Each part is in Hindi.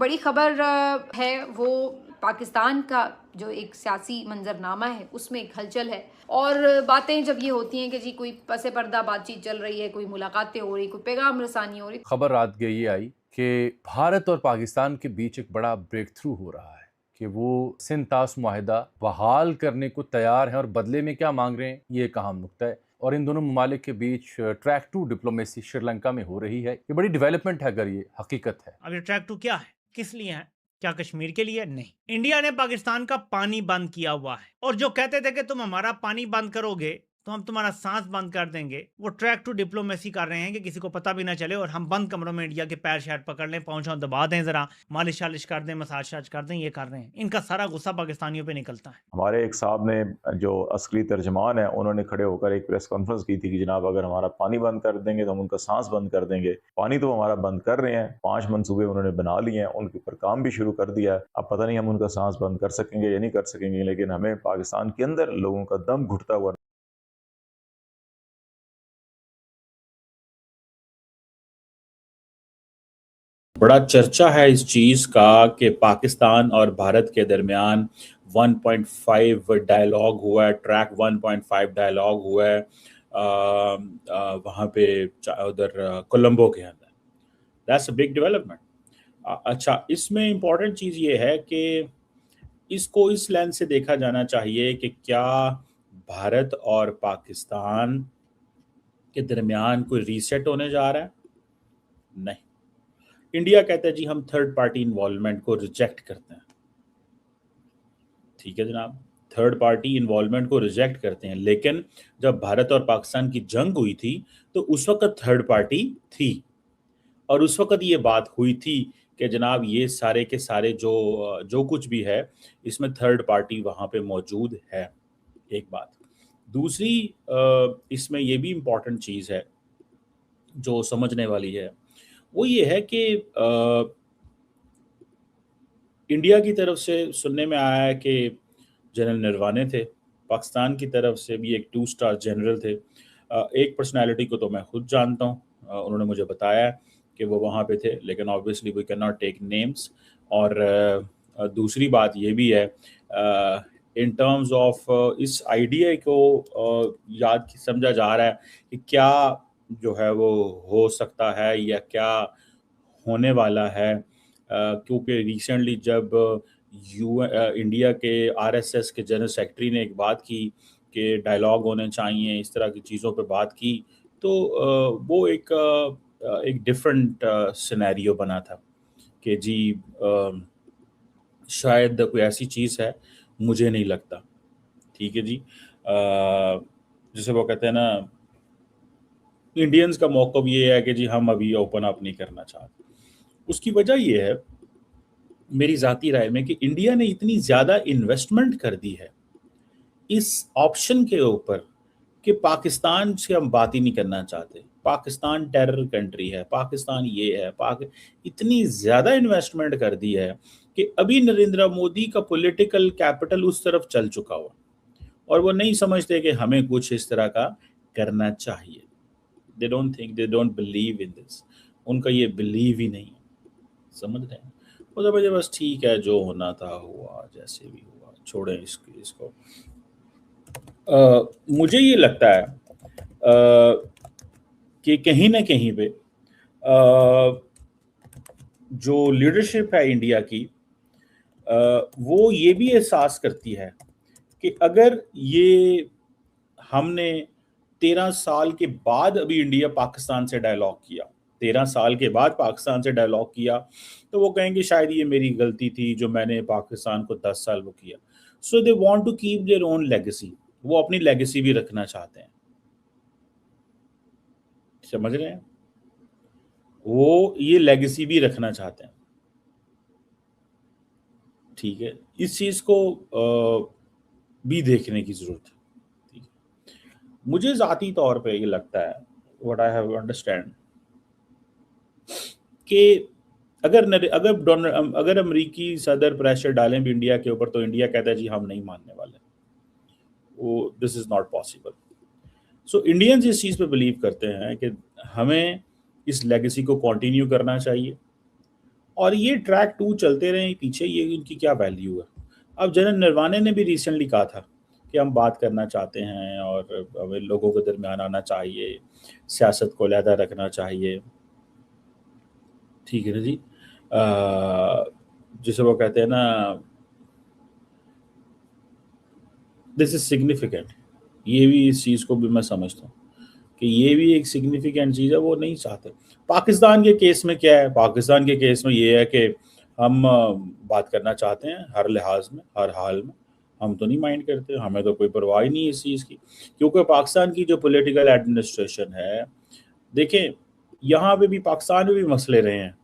बड़ी खबर है वो पाकिस्तान का जो एक सियासी मंजरनामा है उसमें एक हलचल है। और बातें जब ये होती हैं कि जी कोई पसे पर्दा बातचीत चल रही है, कोई मुलाकातें हो रही, कोई पैगाम रसानी हो रही। खबर रात गई ये आई कि भारत और पाकिस्तान के बीच एक बड़ा ब्रेक थ्रू हो रहा है कि वो सिंतास मुआहिदा बहाल करने को तैयार हैं और बदले में क्या मांग रहे हैं ये एक अहम नुक्ता है। और इन दोनों ममालिक के बीच ट्रैक टू डिप्लोमेसी श्रीलंका में हो रही है। ये बड़ी डेवलपमेंट है अगर ये हकीकत है। अब ये ट्रैक टू क्या है, किस लिए है? क्या कश्मीर के लिए? नहीं, इंडिया ने पाकिस्तान का पानी बंद किया हुआ है और जो कहते थे कि तुम हमारा पानी बंद करोगे तो हम तुम्हारा सांस बंद कर देंगे, वो ट्रैक टू डिप्लोमेसी कर रहे हैं कि किसी को पता भी ना चले और हम बंद कमरों में इंडिया के पैर शैर पकड़ लें, पहुंचाओ दबा दें, जरा मालिश शालिश कर दें, मसाज शाज कर दें। ये कर रहे हैं, इनका सारा गुस्सा पाकिस्तानियों पे निकलता है। हमारे एक साहब ने जो असली तर्जमान है उन्होंने खड़े होकर एक प्रेस कॉन्फ्रेंस की थी कि जनाब अगर हमारा पानी बंद कर देंगे तो हम उनका सांस बंद कर देंगे। पानी तो हमारा बंद कर रहे हैं, 5 मंसूबे उन्होंने बना लिए हैं, उनके ऊपर काम भी शुरू कर दिया है। अब पता नहीं हम उनका सांस बंद कर सकेंगे या नहीं कर सकेंगे, लेकिन हमें पाकिस्तान के अंदर लोगों का दम घुटता हुआ बड़ा चर्चा है इस चीज़ का कि पाकिस्तान और भारत के दरमियान 1.5 डायलॉग हुआ है, ट्रैक 1.5 डायलॉग हुआ है वहाँ पे उधर कोलंबो के अंदर। That's a big development. अच्छा, इसमें इम्पॉर्टेंट चीज़ ये है कि इसको इस लेंस से देखा जाना चाहिए कि क्या भारत और पाकिस्तान के दरमियान कोई रीसेट होने जा रहा है? नहीं। इंडिया कहता है जी हम थर्ड पार्टी इन्वॉल्वमेंट को रिजेक्ट करते हैं। ठीक है जनाब, थर्ड पार्टी इन्वॉल्वमेंट को रिजेक्ट करते हैं, लेकिन जब भारत और पाकिस्तान की जंग हुई थी तो उस वक्त थर्ड पार्टी थी और उस वक्त ये बात हुई थी कि जनाब ये सारे के सारे जो कुछ भी है इसमें थर्ड पार्टी वहाँ पे मौजूद है। एक बात। दूसरी इसमें ये भी इम्पॉर्टेंट चीज़ है जो समझने वाली है, वो ये है कि इंडिया की तरफ से सुनने में आया है कि जनरल नरवाने थे, पाकिस्तान की तरफ से भी एक 2 स्टार जनरल थे। एक पर्सनैलिटी को तो मैं खुद जानता हूँ, उन्होंने मुझे बताया कि वो वहाँ पे थे, लेकिन obviously we can not take names. और दूसरी बात ये भी है इन टर्म्स ऑफ इस आइडिया को याद समझा जा रहा है कि क्या जो है वो हो सकता है या क्या होने वाला है, क्योंकि रिसेंटली जब इंडिया के आरएसएस के जनरल सेक्रेटरी ने एक बात की कि डायलॉग होने चाहिए, इस तरह की चीज़ों पे बात की, तो वो एक डिफरेंट सिनेरियो बना था कि जी शायद कोई ऐसी चीज़ है, मुझे नहीं लगता। ठीक है जी। जैसे वो कहते हैं ना, इंडियंस का मौक़िफ़ ये है कि जी हम अभी ओपन अप नहीं करना चाहते। उसकी वजह ये है मेरी ज़ाती राय में कि इंडिया ने इतनी ज़्यादा इन्वेस्टमेंट कर दी है इस ऑप्शन के ऊपर कि पाकिस्तान से हम बात ही नहीं करना चाहते। पाकिस्तान टेरर कंट्री है, पाकिस्तान ये है, इतनी ज़्यादा इन्वेस्टमेंट कर दी है कि अभी नरेंद्र मोदी का पॉलिटिकल कैपिटल उस तरफ चल चुका हुआ और वो नहीं समझते कि हमें कुछ इस तरह का करना चाहिए। They don't believe in this. उनका ये बिलीव ही नहीं है, समझ रहे हैं? वो तो मुझे बस ठीक है, जो होना था हुआ, जैसे भी हुआ, छोड़ें इसको। मुझे ये लगता है कि कहीं ना कहीं पे जो लीडरशिप है इंडिया की, वो ये भी एहसास करती है कि अगर ये हमने 13 साल के बाद अभी इंडिया पाकिस्तान से डायलॉग किया, 13 साल के बाद पाकिस्तान से डायलॉग किया, तो वो कहेंगे शायद ये मेरी गलती थी जो मैंने पाकिस्तान को 10 साल वो किया। So they want to keep their own legacy. वो अपनी लेगेसी भी रखना चाहते हैं, समझ रहे हैं? वो ये लेगेसी भी रखना चाहते हैं। ठीक है, इस चीज़ को भी देखने की ज़रूरत है। ठीक है, मुझे ज़ाती तौर पे ये लगता है, व्हाट आई हैव अंडरस्टैंड, कि अगर अमेरिकी सदर प्रेशर डालें भी इंडिया के ऊपर तो इंडिया कहता है जी हम नहीं मानने वाले, वो this is not possible. So Indians इस चीज़ पे बिलीव करते हैं कि हमें इस लेगेसी को कंटिन्यू करना चाहिए और ये ट्रैक 2 चलते रहे पीछे, ये इनकी क्या वैल्यू है। अब जनरल नरवाने ने भी रिसेंटली कहा था कि हम बात करना चाहते हैं और हमें लोगों के दरमियान आना चाहिए, सियासत को अलहदा रखना चाहिए, ठीक है ना जी। जिसे वो कहते हैं ना, दिस इज सिग्निफिकेंट। ये भी, इस चीज़ को भी मैं समझता हूँ कि ये भी एक सिग्निफिकेंट चीज़ है, वो नहीं चाहते। पाकिस्तान के केस में क्या है, पाकिस्तान के केस में ये है कि हम बात करना चाहते हैं हर लिहाज में, हर हाल में, हम तो नहीं माइंड करते, हमें तो कोई परवाह ही नहीं है इस चीज़ की, क्योंकि पाकिस्तान की जो पॉलिटिकल एडमिनिस्ट्रेशन है, देखें यहाँ पे भी, पाकिस्तान में भी मसले रहे हैं।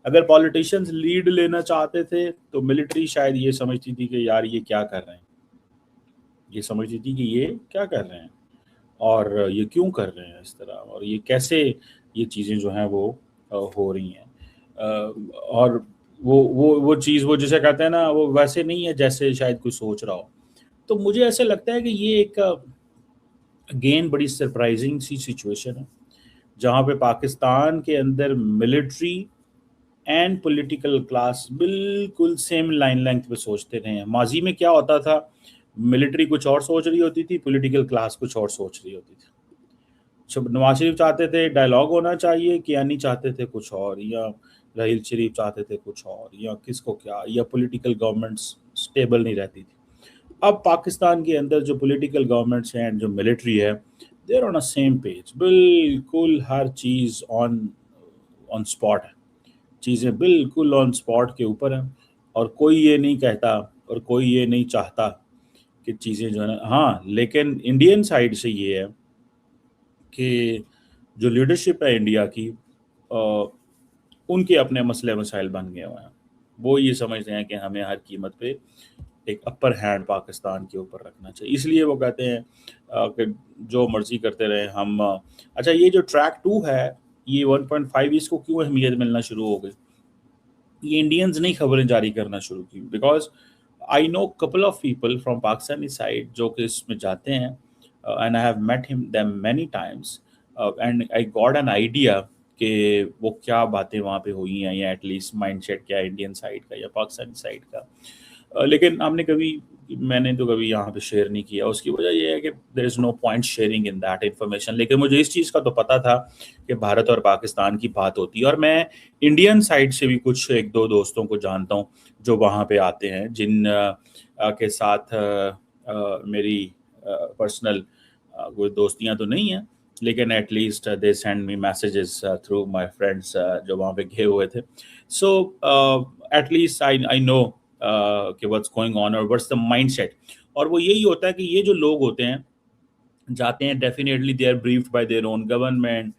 अगर पॉलिटिशियंस लीड लेना चाहते थे तो मिलिट्री शायद ये समझती थी कि यार ये क्या कर रहे हैं, ये समझती थी कि ये क्या कर रहे हैं और ये क्यों कर रहे हैं इस तरह, और ये कैसे ये चीज़ें जो हैं वो हो रही हैं। और वो चीज़, वो जिसे कहते हैं ना, वो वैसे नहीं है जैसे शायद कोई सोच रहा हो। तो मुझे ऐसे लगता है कि ये एक अगेन बड़ी सरप्राइजिंग सी सिचुएशन है, जहाँ पे पाकिस्तान के अंदर मिलिट्री एंड पॉलिटिकल क्लास बिल्कुल सेम लाइन लेंथ पे सोचते रहे हैं। माजी में क्या होता था, मिलिट्री कुछ और सोच रही होती थी, पॉलिटिकल क्लास कुछ और सोच रही होती थी। नवाज शरीफ चाहते थे डायलॉग होना चाहिए, कियानी चाहते थे कुछ और, या राहील शरीफ चाहते थे कुछ और, या किसको क्या, या पॉलिटिकल गवर्नमेंट्स स्टेबल नहीं रहती थी। अब पाकिस्तान के अंदर जो पॉलिटिकल गवर्नमेंट्स हैं, जो मिलिट्री है, they are on a same page, बिल्कुल हर चीज़ ऑन स्पॉट है, चीज़ें बिल्कुल ऑन स्पॉट के ऊपर हैं, और कोई ये नहीं कहता और कोई ये नहीं चाहता कि चीज़ें जो है ना, हाँ, लेकिन इंडियन साइड से ये है कि जो लीडरशिप है इंडिया की, उनके अपने मसले मसाइल बन गए हुए हैं। वो ये समझते हैं कि हमें हर कीमत पे एक अपर हैंड पाकिस्तान के ऊपर रखना चाहिए, इसलिए वो कहते हैं कि जो मर्जी करते रहे हम। अच्छा, ये जो ट्रैक 2 है, ये 1.5, इसको क्यों अहमियत मिलना शुरू हो गई? ये इंडियंस ने खबरें जारी करना शुरू की, because I know couple of people from Pakistani side जो कि इसमें जाते हैं, and I have met him them many times, and I got an idea कि वो क्या बातें वहाँ पे हुई हैं, या एटलीस्ट माइंडसेट क्या है इंडियन साइड का या पाकिस्तानी साइड का। लेकिन मैंने तो कभी यहाँ पे शेयर नहीं किया। उसकी वजह ये है कि there is no point sharing in that information. लेकिन मुझे इस चीज़ का तो पता था कि भारत और पाकिस्तान की बात होती है, और मैं इंडियन साइड से भी कुछ 1-2 दोस्तों को जानता हूँ जो वहाँ पे आते हैं, जिन के साथ मेरी पर्सनल कोई दोस्तियाँ तो नहीं हैं, लेकिन at least they send me messages through my friends जो वहाँ पे गए हुए थे। सो एटलीस्ट आई नो कि व्हाट्स गोइंग ऑन और व्हाट्स द माइंडसेट। और वो यही होता है कि ये जो लोग होते हैं, जाते हैं, definitely they are briefed by their own government,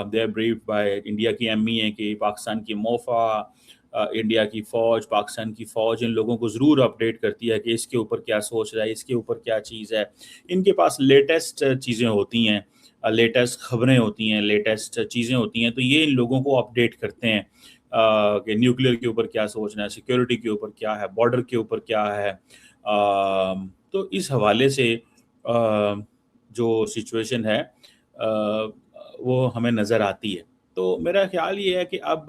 they are briefed by India की एमईए की, पाकिस्तान की मोफा, इंडिया की फ़ौज, पाकिस्तान की फ़ौज इन लोगों को ज़रूर अपडेट करती है कि इसके ऊपर क्या सोच रहा है, इसके ऊपर क्या चीज़ है। इनके पास लेटेस्ट चीज़ें होती हैं, लेटेस्ट खबरें होती हैं, लेटेस्ट चीज़ें होती हैं, तो ये इन लोगों को अपडेट करते हैं कि न्यूक्लियर के ऊपर क्या सोचना है, सिक्योरिटी के ऊपर क्या है, बॉर्डर के ऊपर क्या है। तो इस हवाले से जो सिचुएशन है वो हमें नज़र आती है। तो मेरा ख्याल ये है कि अब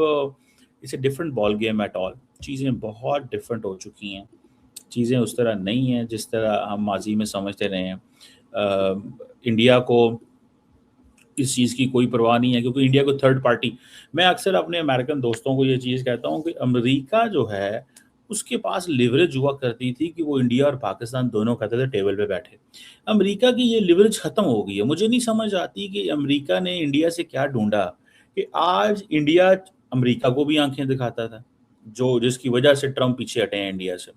it's a different ball game at all. चीज़ें बहुत डिफरेंट हो चुकी हैं, चीज़ें उस तरह नहीं हैं जिस तरह हम माजी में समझते रहे हैं। इंडिया को इस चीज़ की कोई परवाह नहीं है, क्योंकि इंडिया को थर्ड पार्टी, मैं अक्सर अपने अमेरिकन दोस्तों को ये चीज़ कहता हूँ कि अमेरिका जो है उसके पास लिवरेज हुआ करती थी कि वो इंडिया और पाकिस्तान दोनों कहते थे टेबल पे बैठे। अमेरिका की ये लिवरेज ख़त्म हो गई है। मुझे नहीं समझ आती कि अमेरिका ने इंडिया से क्या ढूंढा कि आज इंडिया अमेरिका को भी आंखें दिखाता था, जो जिसकी वजह से ट्रम्प पीछे हटे हैं इंडिया से।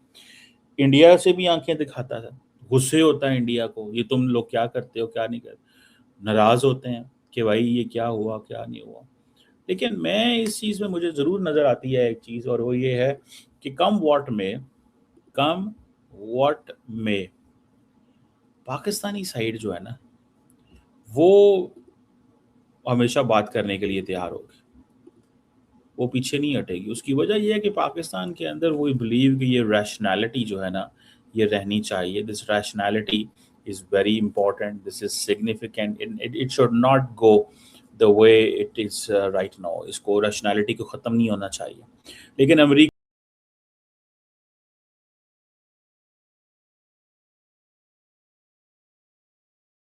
इंडिया से भी आंखें दिखाता था, गुस्से होता है इंडिया को, ये तुम लोग क्या करते हो, क्या नहीं करते, नाराज़ होते हैं कि भाई ये क्या हुआ, क्या नहीं हुआ। लेकिन मैं इस चीज़ में मुझे ज़रूर नज़र आती है एक चीज़, और वो ये है कि कम व्हाट में पाकिस्तानी साइड जो है ना, वो हमेशा बात करने के लिए तैयार होगी, वो पीछे नहीं हटेगी। उसकी वजह ये है कि पाकिस्तान के अंदर वो बिलीव कि ये रैशनैलिटी जो है ना, ये रहनी चाहिए। This rationality is very important, this is significant, it should not go the way it is right now. इसको रैशनैलिटी को ख़त्म नहीं होना चाहिए। लेकिन अमेरिका